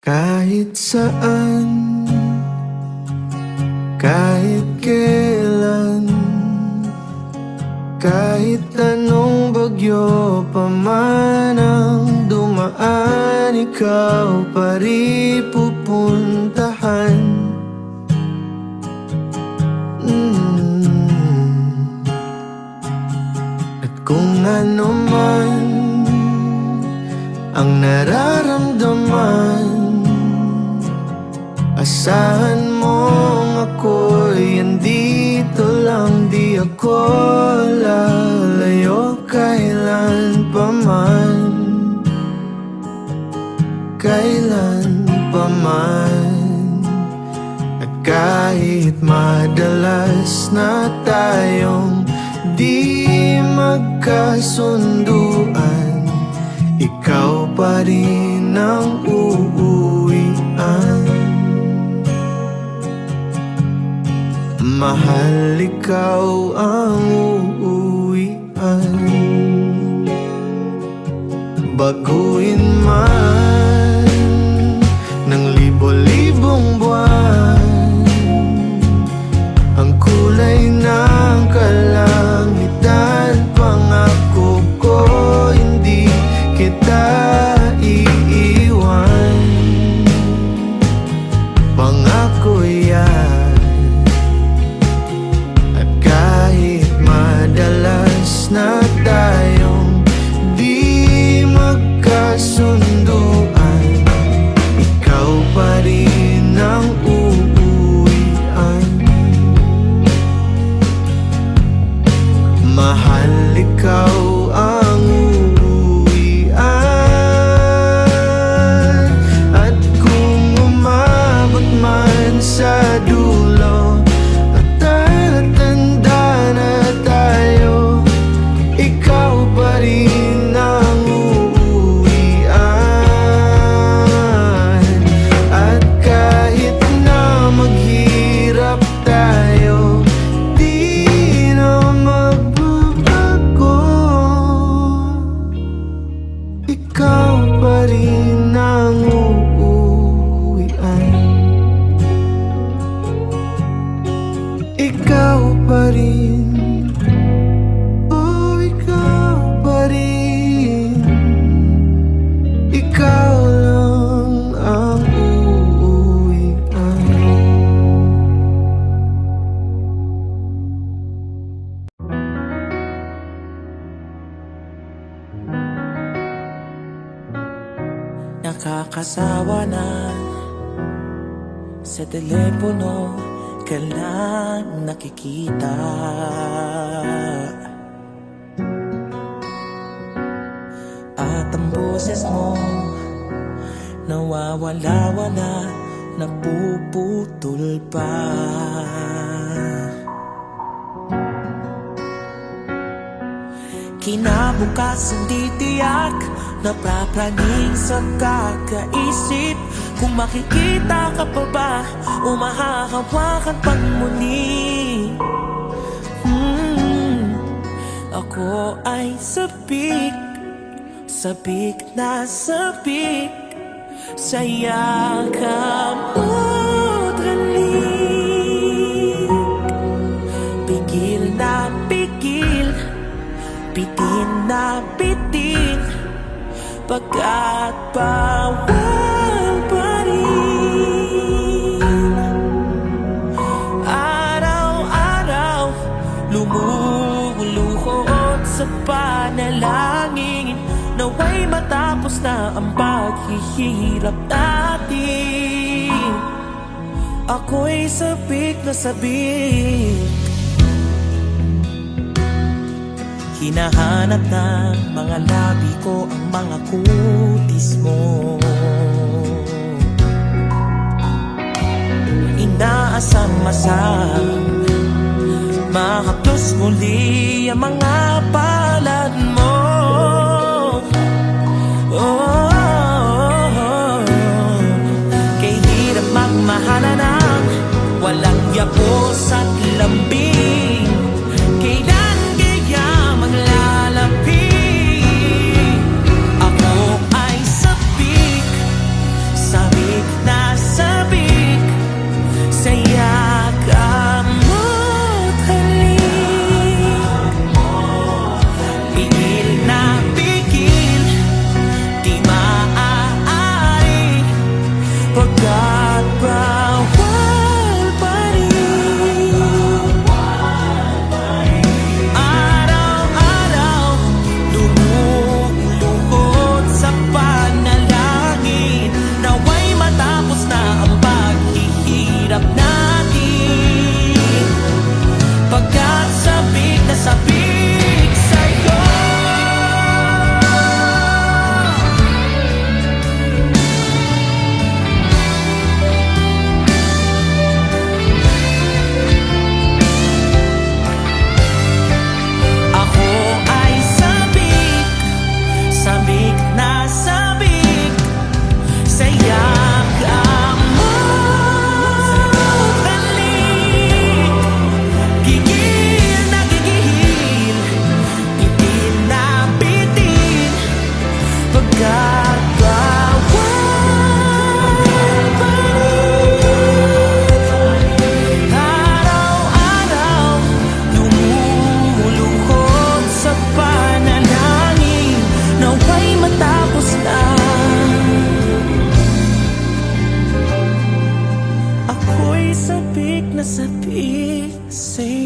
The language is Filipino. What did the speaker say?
Kahit saan, kahit kailan, kahit anong bagyo pa man ang dumaan, ikaw pa rin pupuntahan. At kung ano man ang nararamdaman, asahan mong ako'y andito lang, di ako lalayo kailan pa man, kailan pa man. At kahit madalas na tayong di magkasunduan, ikaw pa rin ang uuwian. Mahal, ikaw ang uuwian. Baguhin man ng libo-libong buwan ang kulay ng kalangitan, pangako ko hindi kita iiwan. Pangako yan. Madalas na tayong di magkasunduan, ikaw pa rin ang uuwian. Mahal, ikaw ang uuwian. At kung umabot man sa dulo at tatanda na tayo, ikaw pa rin ang uuwian. At kahit na maghirap tayo, di na magbabago, ikaw pa rin ang uuwian. Ikaw pa rin, oh ikaw pa rin, ikaw lang ang uuwian. Nakakasawa na sa telepono ka lang nakikita. At ang boses mo nawawala-wala, napuputol pa. Kinabukasan di tiyak, naprapraning sa kakaisip kung makikita ka pa ba o mahahawakan pang muli. Ako ay sabik, sabik na sabik sa yakap mo't halik. Pigil na pigil, bitin na bitin, pagkat bawal pa rin. Araw-araw lumuluhod sa panalangin, naway matapos na ang paghihirap natin. Ako'y sabik na sabik, hinahanap ng mga labi ko ang mga kutis mo. Inaasam-asam, mahaplos muli ang mga palad mo. Kay hirap magmahala ng walang yapos at lambing, kailan kaya maglalapit? Ako ay sabik, sabik nasabi sa'yo